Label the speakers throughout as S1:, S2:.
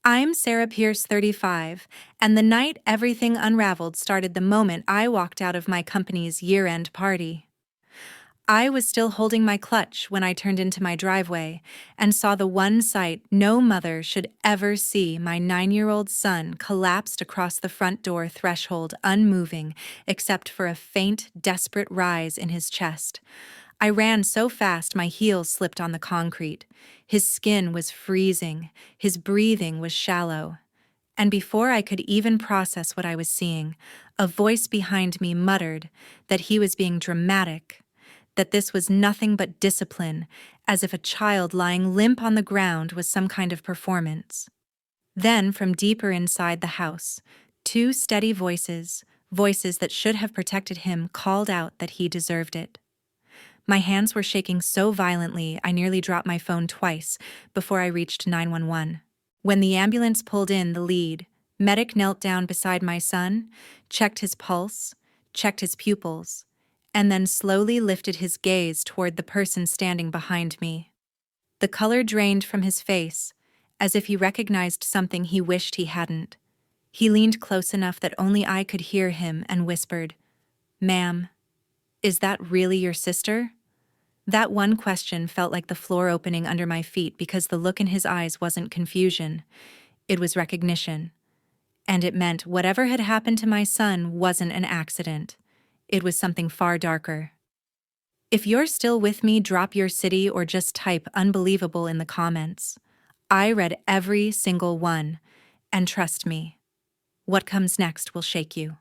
S1: I'm Sarah Pierce, 35, and the night everything unraveled started the moment I walked out of my company's year-end party. I was still holding my clutch when I turned into my driveway and saw the one sight no mother should ever see: my 9-year-old son collapsed across the front door threshold, unmoving except for a faint, desperate rise in his chest. I ran so fast my heels slipped on the concrete. His skin was freezing, his breathing was shallow. And before I could even process what I was seeing, a voice behind me muttered that he was being dramatic, that this was nothing but discipline, as if a child lying limp on the ground was some kind of performance. Then, from deeper inside the house, two steady voices, voices that should have protected him, called out that he deserved it. My hands were shaking so violently I nearly dropped my phone twice before I reached 911. When the ambulance pulled in, the lead medic knelt down beside my son, checked his pulse, checked his pupils, and then slowly lifted his gaze toward the person standing behind me. The color drained from his face, as if he recognized something he wished he hadn't. He leaned close enough that only I could hear him and whispered, "Ma'am, is that really your sister?" That one question felt like the floor opening under my feet, because the look in his eyes wasn't confusion, it was recognition. And it meant whatever had happened to my son wasn't an accident. It was something far darker. If you're still with me, drop your city or just type "unbelievable" in the comments. I read every single one, and trust me, what comes next will shake you.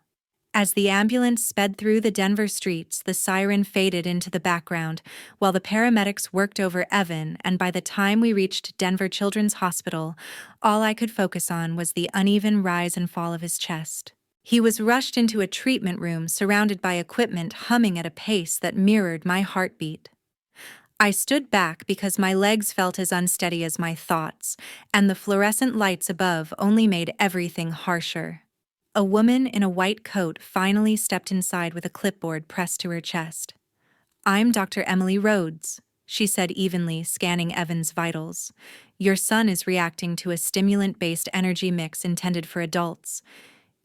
S1: As the ambulance sped through the Denver streets, the siren faded into the background while the paramedics worked over Evan, and by the time we reached Denver Children's Hospital, all I could focus on was the uneven rise and fall of his chest. He was rushed into a treatment room surrounded by equipment humming at a pace that mirrored my heartbeat. I stood back because my legs felt as unsteady as my thoughts, and the fluorescent lights above only made everything harsher. A woman in a white coat finally stepped inside with a clipboard pressed to her chest. "I'm Dr. Emily Rhodes," she said evenly, scanning Evan's vitals. "Your son is reacting to a stimulant-based energy mix intended for adults.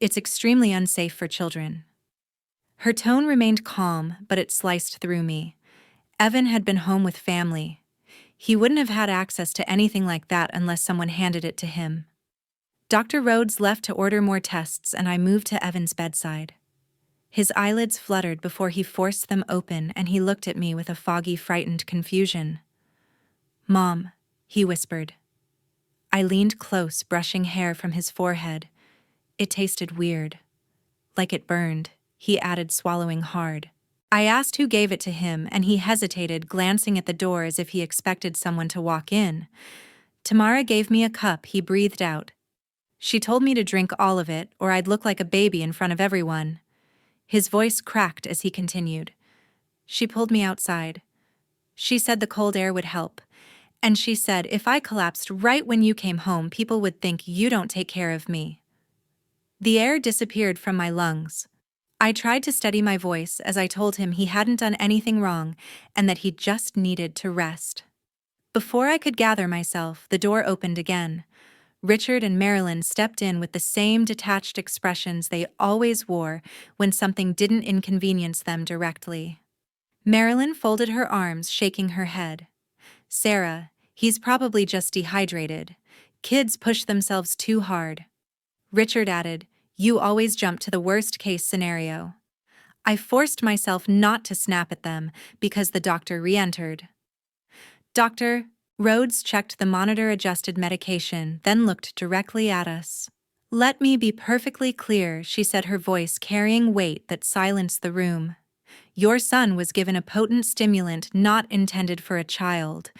S1: It's extremely unsafe for children." Her tone remained calm, but it sliced through me. Evan had been home with family. He wouldn't have had access to anything like that unless someone handed it to him. Dr. Rhodes left to order more tests, and I moved to Evan's bedside. His eyelids fluttered before he forced them open, and he looked at me with a foggy, frightened confusion. "Mom," he whispered. I leaned close, brushing hair from his forehead. "It tasted weird. Like it burned," he added, swallowing hard. I asked who gave it to him, and he hesitated, glancing at the door as if he expected someone to walk in. "Tamara gave me a cup," he breathed out. "She told me to drink all of it, or I'd look like a baby in front of everyone." His voice cracked as he continued. "She pulled me outside. She said the cold air would help. And she said if I collapsed right when you came home, people would think you don't take care of me." The air disappeared from my lungs. I tried to steady my voice as I told him he hadn't done anything wrong and that he just needed to rest. Before I could gather myself, the door opened again. Richard and Marilyn stepped in with the same detached expressions they always wore when something didn't inconvenience them directly. Marilyn folded her arms, shaking her head. "Sarah, he's probably just dehydrated. Kids push themselves too hard." Richard added, "You always jump to the worst-case scenario." I forced myself not to snap at them because the doctor re-entered. "Dr. Rhodes checked the monitor-adjusted medication, then looked directly at us. "Let me be perfectly clear," she said, her voice carrying weight that silenced the room. "Your son was given a potent stimulant not intended for a child.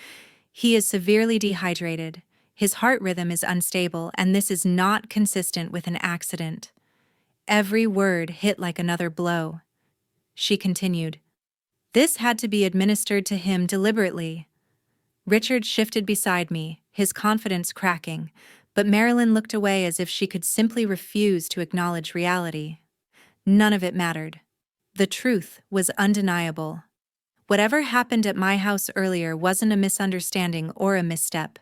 S1: He is severely dehydrated. His heart rhythm is unstable, and this is not consistent with an accident." Every word hit like another blow. She continued, "This had to be administered to him deliberately." Richard shifted beside me, his confidence cracking, but Marilyn looked away as if she could simply refuse to acknowledge reality. None of it mattered. The truth was undeniable. Whatever happened at my house earlier wasn't a misunderstanding or a misstep.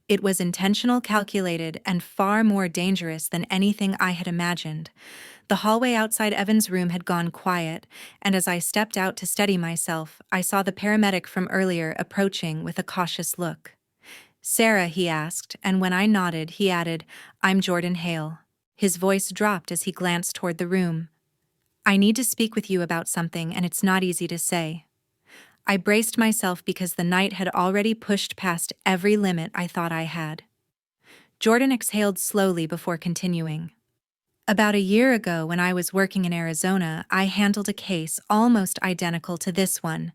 S1: It was intentional, calculated, and far more dangerous than anything I had imagined. The hallway outside Evan's room had gone quiet, and as I stepped out to steady myself, I saw the paramedic from earlier approaching with a cautious look. "Sarah," he asked, and when I nodded, he added, "I'm Jordan Hale." His voice dropped as he glanced toward the room. "I need to speak with you about something, and it's not easy to say." I braced myself because the night had already pushed past every limit I thought I had. Jordan exhaled slowly before continuing. "About a year ago, when I was working in Arizona, I handled a case almost identical to this one.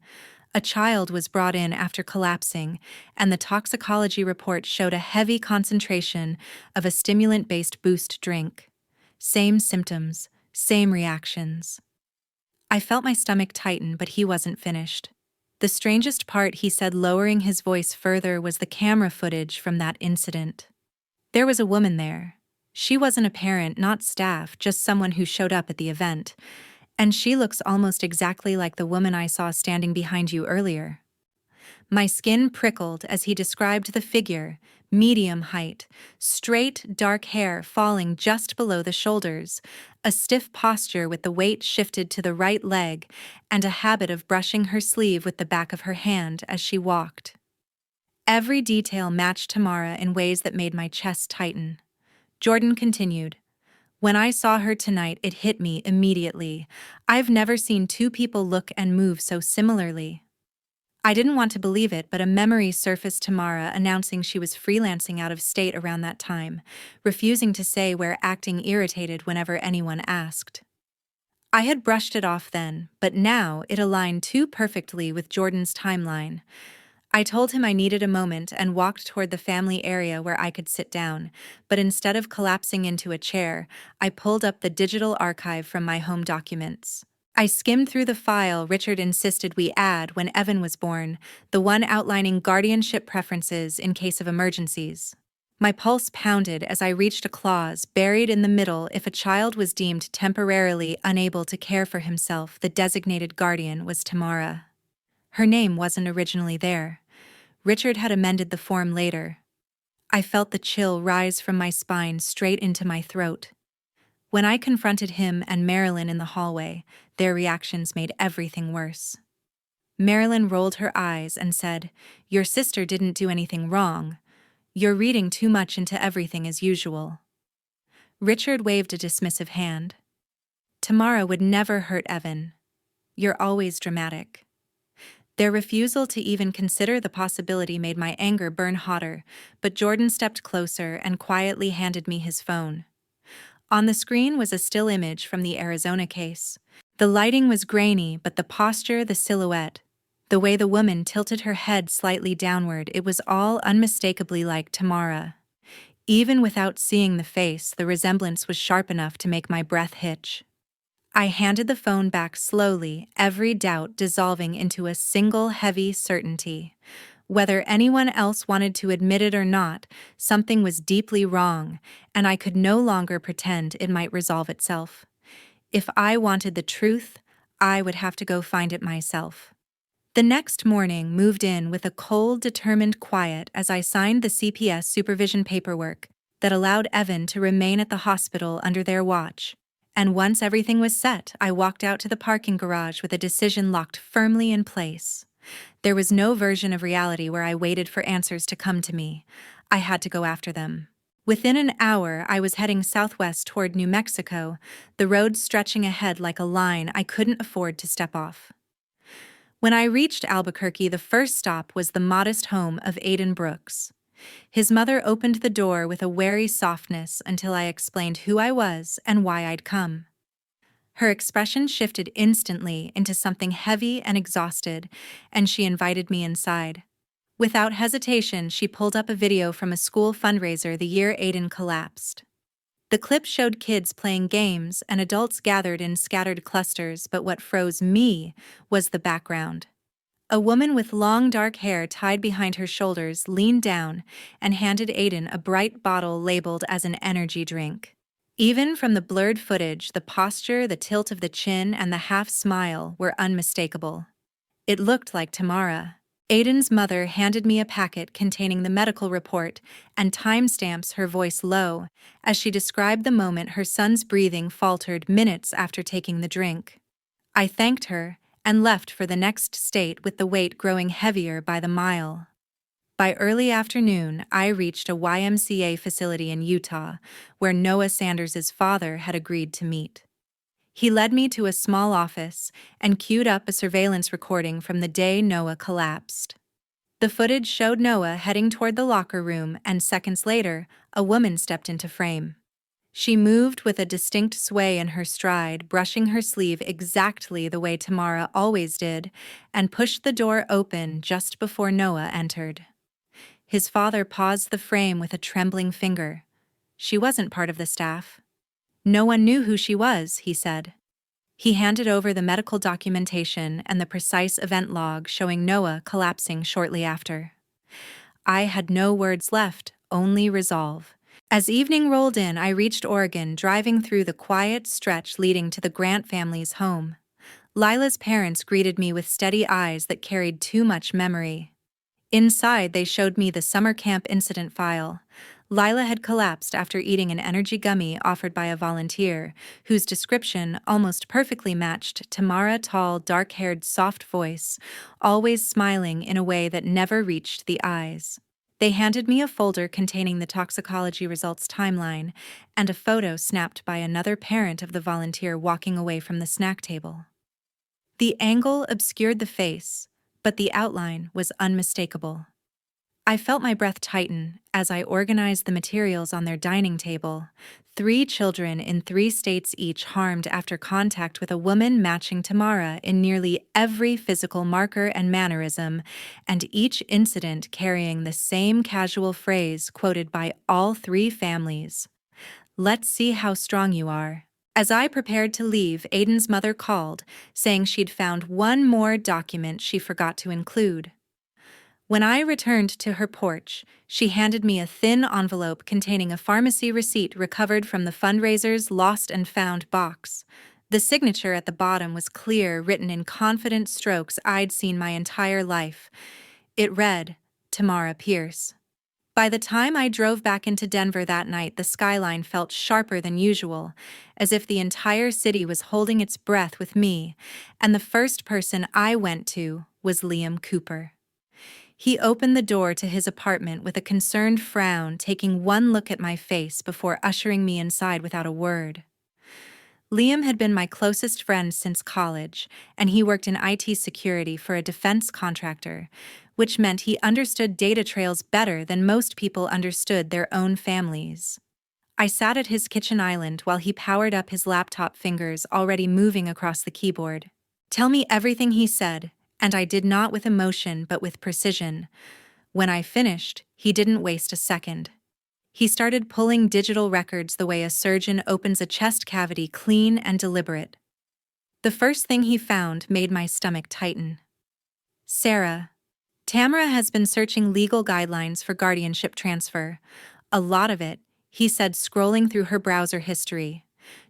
S1: A child was brought in after collapsing, and the toxicology report showed a heavy concentration of a stimulant-based boost drink. Same symptoms, same reactions." I felt my stomach tighten, but he wasn't finished. "The strangest part," he said, lowering his voice further, "was the camera footage from that incident. There was a woman there. She wasn't a parent, not staff, just someone who showed up at the event. And she looks almost exactly like the woman I saw standing behind you earlier." My skin prickled as he described the figure: medium height, straight, dark hair falling just below the shoulders, a stiff posture with the weight shifted to the right leg, and a habit of brushing her sleeve with the back of her hand as she walked. Every detail matched Tamara in ways that made my chest tighten. Jordan continued, "When I saw her tonight, it hit me immediately. I've never seen two people look and move so similarly." I didn't want to believe it, but a memory surfaced: Tamara announcing she was freelancing out of state around that time, refusing to say where, acting irritated whenever anyone asked. I had brushed it off then, but now it aligned too perfectly with Jordan's timeline. I told him I needed a moment and walked toward the family area where I could sit down, but instead of collapsing into a chair, I pulled up the digital archive from my home documents. I skimmed through the file Richard insisted we add when Evan was born, the one outlining guardianship preferences in case of emergencies. My pulse pounded as I reached a clause buried in the middle: if a child was deemed temporarily unable to care for himself, the designated guardian was Tamara. Her name wasn't originally there. Richard had amended the form later. I felt the chill rise from my spine straight into my throat. When I confronted him and Marilyn in the hallway, their reactions made everything worse. Marilyn rolled her eyes and said, "Your sister didn't do anything wrong. You're reading too much into everything as usual." Richard waved a dismissive hand. "Tamara would never hurt Evan. You're always dramatic." Their refusal to even consider the possibility made my anger burn hotter, but Jordan stepped closer and quietly handed me his phone. On the screen was a still image from the Arizona case. The lighting was grainy, but the posture, the silhouette, the way the woman tilted her head slightly downward, it was all unmistakably like Tamara. Even without seeing the face, the resemblance was sharp enough to make my breath hitch. I handed the phone back slowly, every doubt dissolving into a single heavy certainty. Whether anyone else wanted to admit it or not, something was deeply wrong, and I could no longer pretend it might resolve itself. If I wanted the truth, I would have to go find it myself. The next morning moved in with a cold, determined quiet as I signed the CPS supervision paperwork that allowed Evan to remain at the hospital under their watch. And once everything was set, I walked out to the parking garage with a decision locked firmly in place. There was no version of reality where I waited for answers to come to me. I had to go after them. Within an hour, I was heading southwest toward New Mexico, the road stretching ahead like a line I couldn't afford to step off. When I reached Albuquerque, the first stop was the modest home of Aiden Brooks. His mother opened the door with a wary softness until I explained who I was and why I'd come. Her expression shifted instantly into something heavy and exhausted, and she invited me inside. Without hesitation, she pulled up a video from a school fundraiser the year Aiden collapsed. The clip showed kids playing games and adults gathered in scattered clusters, but what froze me was the background. A woman with long dark hair tied behind her shoulders leaned down and handed Aiden a bright bottle labeled as an energy drink. Even from the blurred footage, the posture, the tilt of the chin, and the half smile were unmistakable. It looked like Tamara. Aiden's mother handed me a packet containing the medical report and timestamps, her voice low, as she described the moment her son's breathing faltered minutes after taking the drink. I thanked her and left for the next state with the weight growing heavier by the mile. By early afternoon, I reached a YMCA facility in Utah, where Noah Sanders's father had agreed to meet. He led me to a small office and queued up a surveillance recording from the day Noah collapsed. The footage showed Noah heading toward the locker room, and seconds later, a woman stepped into frame. She moved with a distinct sway in her stride, brushing her sleeve exactly the way Tamara always did, and pushed the door open just before Noah entered. His father paused the frame with a trembling finger. She wasn't part of the staff. No one knew who she was, he said. He handed over the medical documentation and the precise event log showing Noah collapsing shortly after. I had no words left, only resolve. As evening rolled in, I reached Oregon, driving through the quiet stretch leading to the Grant family's home. Lila's parents greeted me with steady eyes that carried too much memory. Inside, they showed me the summer camp incident file. Lila had collapsed after eating an energy gummy offered by a volunteer, whose description almost perfectly matched Tamara's tall, dark-haired, soft voice, always smiling in a way that never reached the eyes. They handed me a folder containing the toxicology results timeline and a photo snapped by another parent of the volunteer walking away from the snack table. The angle obscured the face, but the outline was unmistakable. I felt my breath tighten as I organized the materials on their dining table. 3 children in 3 states each harmed after contact with a woman matching Tamara in nearly every physical marker and mannerism, and each incident carrying the same casual phrase quoted by all 3 families. "Let's see how strong you are." As I prepared to leave, Aiden's mother called, saying she'd found one more document she forgot to include. When I returned to her porch, she handed me a thin envelope containing a pharmacy receipt recovered from the fundraiser's Lost and Found box. The signature at the bottom was clear, written in confident strokes I'd seen my entire life. It read, Tamara Pierce. By the time I drove back into Denver that night, the skyline felt sharper than usual, as if the entire city was holding its breath with me, and the first person I went to was Liam Cooper. He opened the door to his apartment with a concerned frown, taking one look at my face before ushering me inside without a word. Liam had been my closest friend since college, and he worked in IT security for a defense contractor, which meant he understood data trails better than most people understood their own families. I sat at his kitchen island while he powered up his laptop, fingers already moving across the keyboard. "Tell me everything," he said, and I did not with emotion but with precision. When I finished, he didn't waste a second. He started pulling digital records the way a surgeon opens a chest cavity, clean and deliberate. The first thing he found made my stomach tighten. Sarah. Tamara has been searching legal guidelines for guardianship transfer. A lot of it, he said, scrolling through her browser history.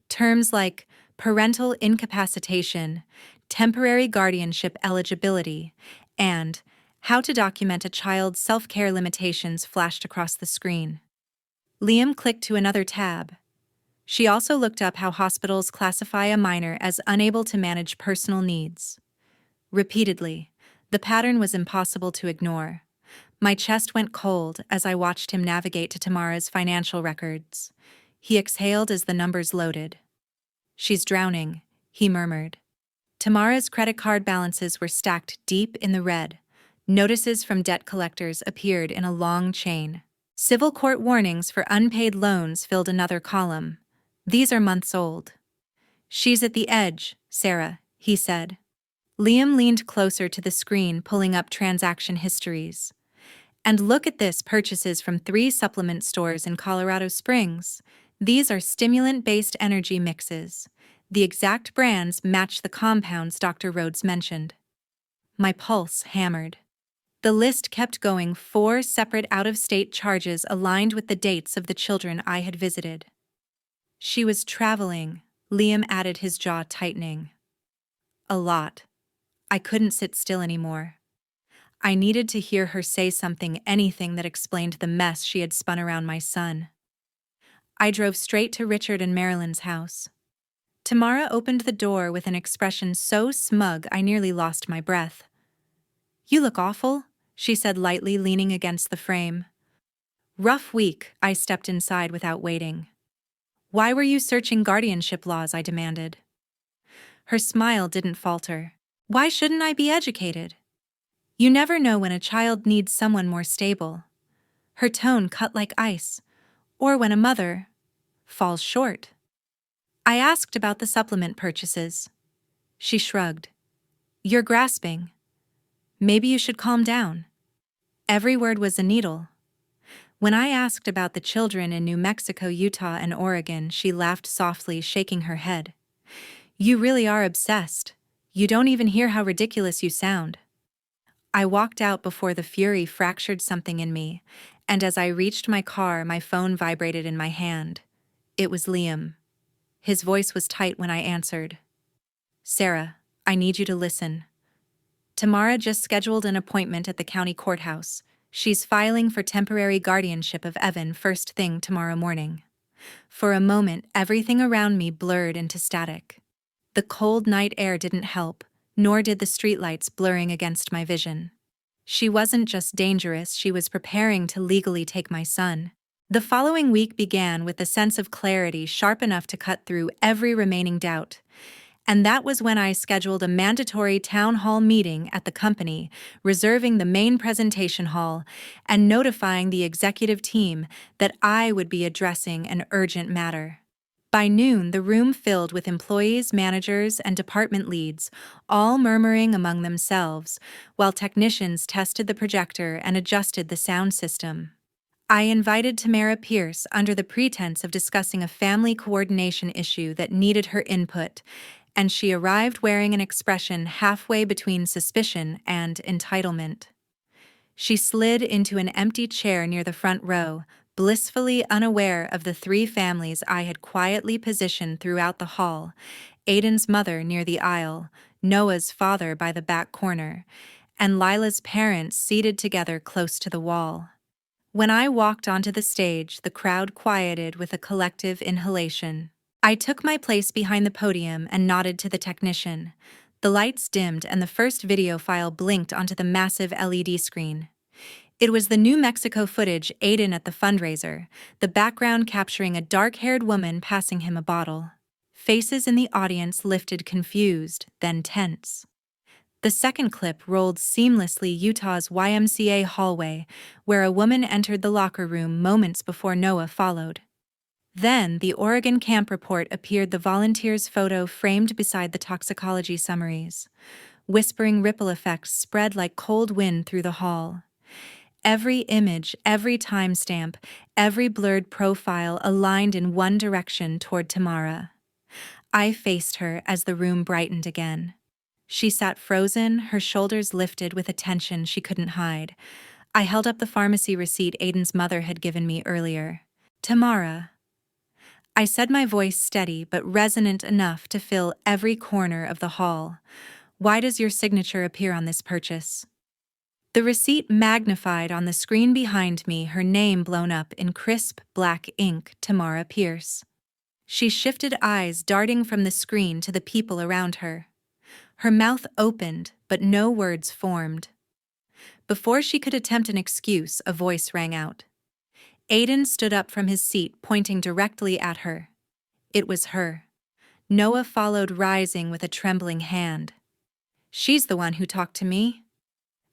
S1: Terms like parental incapacitation, temporary guardianship eligibility, and how to document a child's self-care limitations flashed across the screen. Liam clicked to another tab. She also looked up how hospitals classify a minor as unable to manage personal needs. Repeatedly, the pattern was impossible to ignore. My chest went cold as I watched him navigate to Tamara's financial records. He exhaled as the numbers loaded. "She's drowning," he murmured. Tamara's credit card balances were stacked deep in the red. Notices from debt collectors appeared in a long chain. Civil court warnings for unpaid loans filled another column. These are months old. "She's at the edge, Sarah," he said. Liam leaned closer to the screen, pulling up transaction histories. "And look at this, purchases from 3 supplement stores in Colorado Springs. These are stimulant-based energy mixes. The exact brands match the compounds Dr. Rhodes mentioned." My pulse hammered. The list kept going, 4 separate out-of-state charges aligned with the dates of the children I had visited. "She was traveling," Liam added, his jaw tightening. "A lot." I couldn't sit still anymore. I needed to hear her say something, anything that explained the mess she had spun around my son. I drove straight to Richard and Marilyn's house. Tamara opened the door with an expression so smug I nearly lost my breath. "You look awful," she said lightly, leaning against the frame. "Rough week," I stepped inside without waiting. "Why were you searching guardianship laws?" I demanded. Her smile didn't falter. "Why shouldn't I be educated? You never know when a child needs someone more stable." Her tone cut like ice. "Or when a mother falls short." I asked about the supplement purchases. She shrugged. "You're grasping. Maybe you should calm down." Every word was a needle. When I asked about the children in New Mexico, Utah, and Oregon, she laughed softly, shaking her head. "You really are obsessed. You don't even hear how ridiculous you sound." I walked out before the fury fractured something in me, and as I reached my car, my phone vibrated in my hand. It was Liam. His voice was tight when I answered. "Sarah, I need you to listen. Tamara just scheduled an appointment at the county courthouse. She's filing for temporary guardianship of Evan first thing tomorrow morning." For a moment, everything around me blurred into static. The cold night air didn't help, nor did the streetlights blurring against my vision. She wasn't just dangerous, she was preparing to legally take my son. The following week began with a sense of clarity sharp enough to cut through every remaining doubt. And that was when I scheduled a mandatory town hall meeting at the company, reserving the main presentation hall and notifying the executive team that I would be addressing an urgent matter. By noon, the room filled with employees, managers, and department leads, all murmuring among themselves, while technicians tested the projector and adjusted the sound system. I invited Tamara Pierce under the pretense of discussing a family coordination issue that needed her input, and she arrived wearing an expression halfway between suspicion and entitlement. She slid into an empty chair near the front row, blissfully unaware of the three families I had quietly positioned throughout the hall: Aiden's mother near the aisle, Noah's father by the back corner, and Lila's parents seated together close to the wall. When I walked onto the stage, the crowd quieted with a collective inhalation. I took my place behind the podium and nodded to the technician. The lights dimmed and the first video file blinked onto the massive LED screen. It was the New Mexico footage Aiden at the fundraiser, the background capturing a dark-haired woman passing him a bottle. Faces in the audience lifted confused, then tense. The second clip rolled seamlessly Utah's YMCA hallway, where a woman entered the locker room moments before Noah followed. Then, the Oregon camp report appeared, the volunteer's photo framed beside the toxicology summaries. Whispering ripple effects spread like cold wind through the hall. Every image, every timestamp, every blurred profile aligned in one direction toward Tamara. I faced her as the room brightened again. She sat frozen, her shoulders lifted with a tension she couldn't hide. I held up the pharmacy receipt Aiden's mother had given me earlier. "Tamara," I said, my voice steady but resonant enough to fill every corner of the hall. "Why does your signature appear on this purchase?" The receipt magnified on the screen behind me, her name blown up in crisp black ink: Tamara Pierce. She shifted eyes darting from the screen to the people around her. Her mouth opened, but no words formed. Before she could attempt an excuse, a voice rang out. Aiden stood up from his seat, pointing directly at her. It was her. Noah followed, rising with a trembling hand. "She's the one who talked to me."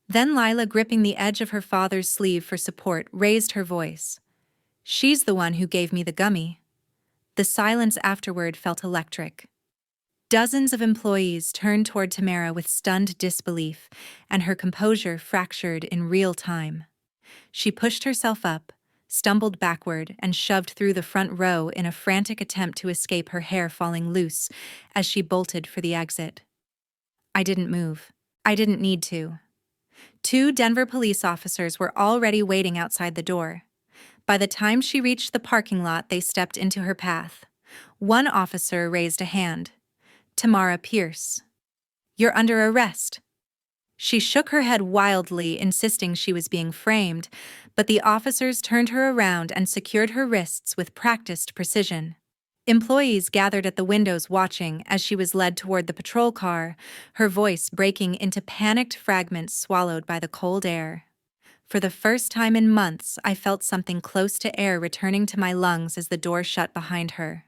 S1: Then Lila, gripping the edge of her father's sleeve for support, raised her voice. "She's the one who gave me the gummy." The silence afterward felt electric. Dozens of employees turned toward Tamara with stunned disbelief, and her composure fractured in real time. She pushed herself up, stumbled backward, and shoved through the front row in a frantic attempt to escape, her hair falling loose as she bolted for the exit. I didn't move. I didn't need to. 2 Denver police officers were already waiting outside the door. By the time she reached the parking lot, they stepped into her path. One officer raised a hand. "Tamara Pierce, you're under arrest." She shook her head wildly, insisting she was being framed, but the officers turned her around and secured her wrists with practiced precision. Employees gathered at the windows watching as she was led toward the patrol car, her voice breaking into panicked fragments swallowed by the cold air. For the first time in months, I felt something close to air returning to my lungs as the door shut behind her.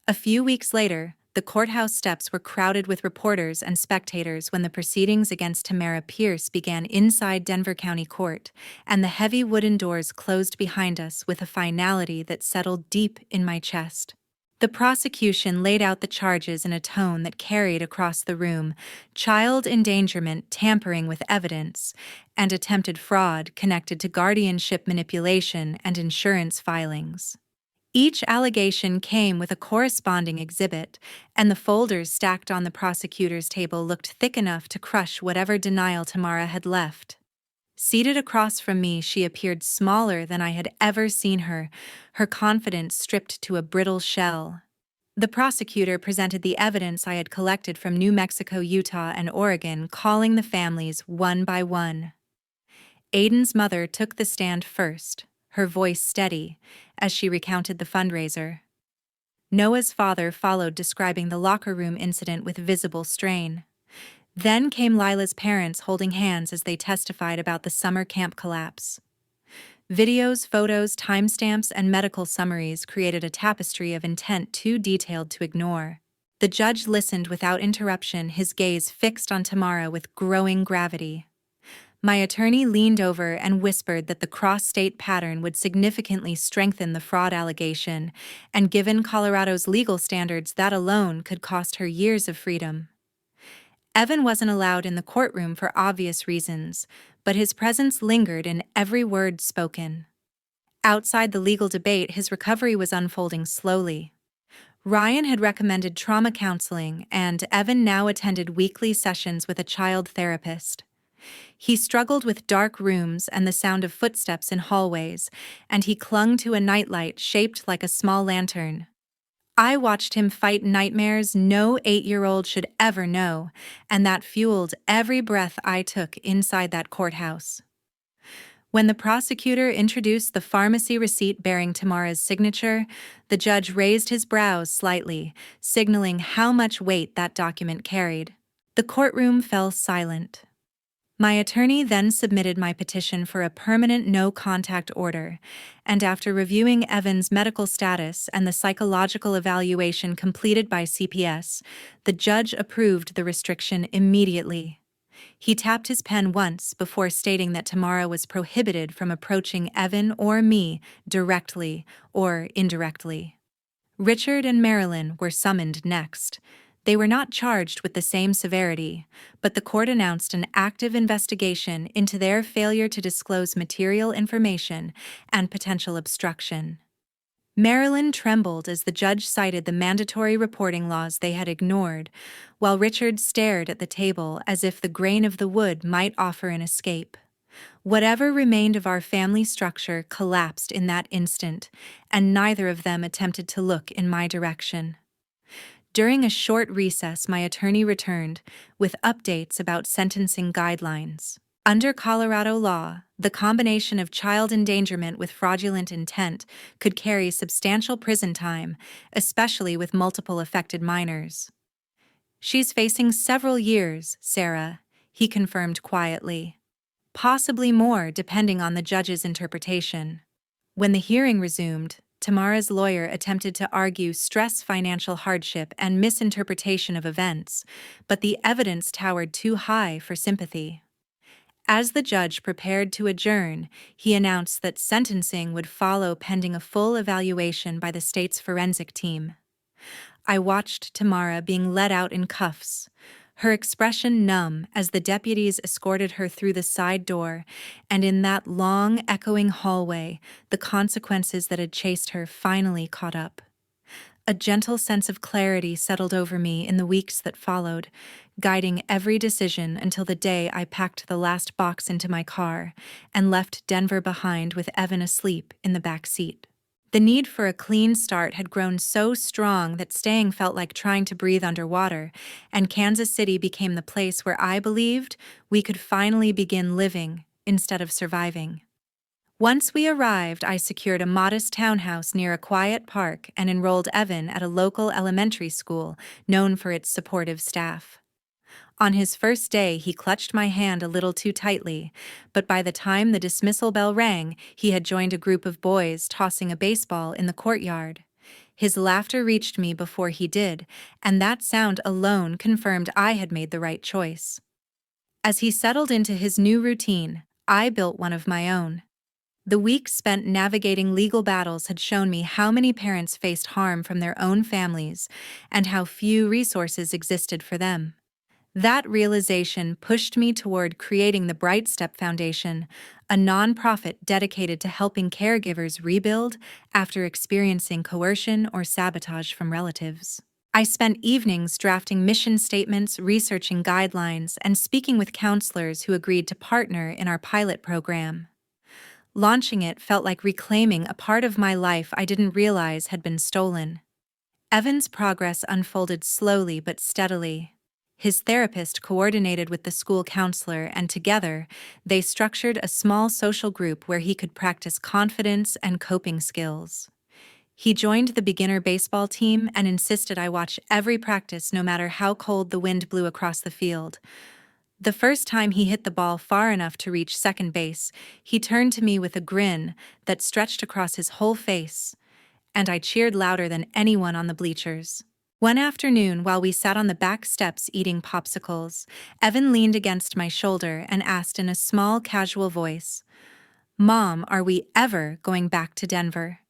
S1: A few weeks later, the courthouse steps were crowded with reporters and spectators when the proceedings against Tamara Pierce began inside Denver County Court, and the heavy wooden doors closed behind us with a finality that settled deep in my chest. The prosecution laid out the charges in a tone that carried across the room: child endangerment, tampering with evidence, and attempted fraud connected to guardianship manipulation and insurance filings. Each allegation came with a corresponding exhibit, and the folders stacked on the prosecutor's table looked thick enough to crush whatever denial Tamara had left. Seated across from me, she appeared smaller than I had ever seen her, her confidence stripped to a brittle shell. The prosecutor presented the evidence I had collected from New Mexico, Utah, and Oregon, calling the families one by one. Aiden's mother took the stand first, her voice steady, as she recounted the fundraiser. Noah's father followed, describing the locker room incident with visible strain. Then came Lila's parents, holding hands as they testified about the summer camp collapse. Videos, photos, timestamps, and medical summaries created a tapestry of intent too detailed to ignore. The judge listened without interruption, his gaze fixed on Tamara with growing gravity. My attorney leaned over and whispered that the cross-state pattern would significantly strengthen the fraud allegation, and given Colorado's legal standards, that alone could cost her years of freedom. Evan wasn't allowed in the courtroom for obvious reasons, but his presence lingered in every word spoken. Outside the legal debate, his recovery was unfolding slowly. Ryan had recommended trauma counseling, and Evan now attended weekly sessions with a child therapist. He struggled with dark rooms and the sound of footsteps in hallways, and he clung to a nightlight shaped like a small lantern. I watched him fight nightmares no 8-year-old should ever know, and that fueled every breath I took inside that courthouse. When the prosecutor introduced the pharmacy receipt bearing Tamara's signature, the judge raised his brows slightly, signaling how much weight that document carried. The courtroom fell silent. My attorney then submitted my petition for a permanent no-contact order, and after reviewing Evan's medical status and the psychological evaluation completed by CPS, the judge approved the restriction immediately. He tapped his pen once before stating that Tamara was prohibited from approaching Evan or me directly or indirectly. Richard and Marilyn were summoned next. They were not charged with the same severity, but the court announced an active investigation into their failure to disclose material information and potential obstruction. Marilyn trembled as the judge cited the mandatory reporting laws they had ignored, while Richard stared at the table as if the grain of the wood might offer an escape. Whatever remained of our family structure collapsed in that instant, and neither of them attempted to look in my direction. During a short recess, my attorney returned with updates about sentencing guidelines. Under Colorado law, the combination of child endangerment with fraudulent intent could carry substantial prison time, especially with multiple affected minors. "She's facing several years, Sarah," he confirmed quietly. "Possibly more, depending on the judge's interpretation." When the hearing resumed, Tamara's lawyer attempted to argue stress, financial hardship, and misinterpretation of events, but the evidence towered too high for sympathy. As the judge prepared to adjourn, he announced that sentencing would follow pending a full evaluation by the state's forensic team. I watched Tamara being led out in cuffs, her expression numb as the deputies escorted her through the side door, and in that long, echoing hallway, the consequences that had chased her finally caught up. A gentle sense of clarity settled over me in the weeks that followed, guiding every decision until the day I packed the last box into my car and left Denver behind with Evan asleep in the back seat. The need for a clean start had grown so strong that staying felt like trying to breathe underwater, and Kansas City became the place where I believed we could finally begin living instead of surviving. Once we arrived, I secured a modest townhouse near a quiet park and enrolled Evan at a local elementary school known for its supportive staff. On his first day, he clutched my hand a little too tightly, but by the time the dismissal bell rang, he had joined a group of boys tossing a baseball in the courtyard. His laughter reached me before he did, and that sound alone confirmed I had made the right choice. As he settled into his new routine, I built one of my own. The weeks spent navigating legal battles had shown me how many parents faced harm from their own families and how few resources existed for them. That realization pushed me toward creating the Bright Step Foundation, a nonprofit dedicated to helping caregivers rebuild after experiencing coercion or sabotage from relatives. I spent evenings drafting mission statements, researching guidelines, and speaking with counselors who agreed to partner in our pilot program. Launching it felt like reclaiming a part of my life I didn't realize had been stolen. Evan's progress unfolded slowly but steadily. His therapist coordinated with the school counselor, and together, they structured a small social group where he could practice confidence and coping skills. He joined the beginner baseball team and insisted I watch every practice no matter how cold the wind blew across the field. The first time he hit the ball far enough to reach second base, he turned to me with a grin that stretched across his whole face, and I cheered louder than anyone on the bleachers. One afternoon, while we sat on the back steps eating popsicles, Evan leaned against my shoulder and asked in a small, casual voice, "Mom, are we ever going back to Denver?"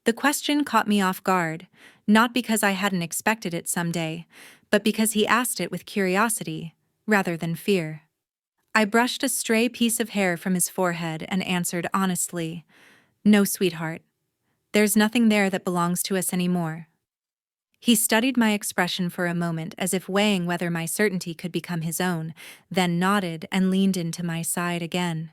S1: The question caught me off guard, not because I hadn't expected it someday, but because he asked it with curiosity, rather than fear. I brushed a stray piece of hair from his forehead and answered honestly, "No, sweetheart. There's nothing there that belongs to us anymore." He studied my expression for a moment as if weighing whether my certainty could become his own, then nodded and leaned into my side again.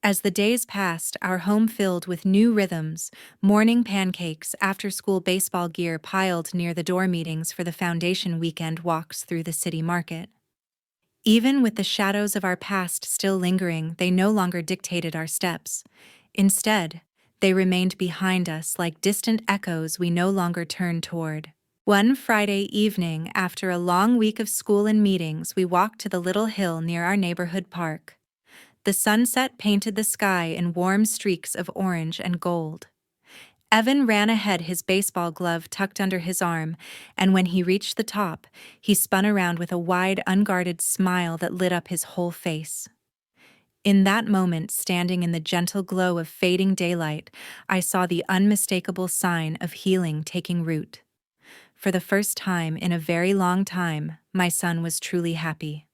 S1: As the days passed, our home filled with new rhythms, morning pancakes, after-school baseball gear piled near the door, meetings for the foundation, weekend walks through the city market. Even with the shadows of our past still lingering, they no longer dictated our steps. Instead, they remained behind us like distant echoes we no longer turned toward. One Friday evening, after a long week of school and meetings, we walked to the little hill near our neighborhood park. The sunset painted the sky in warm streaks of orange and gold. Evan ran ahead, his baseball glove tucked under his arm, and when he reached the top, he spun around with a wide, unguarded smile that lit up his whole face. In that moment, standing in the gentle glow of fading daylight, I saw the unmistakable sign of healing taking root. For the first time in a very long time, my son was truly happy.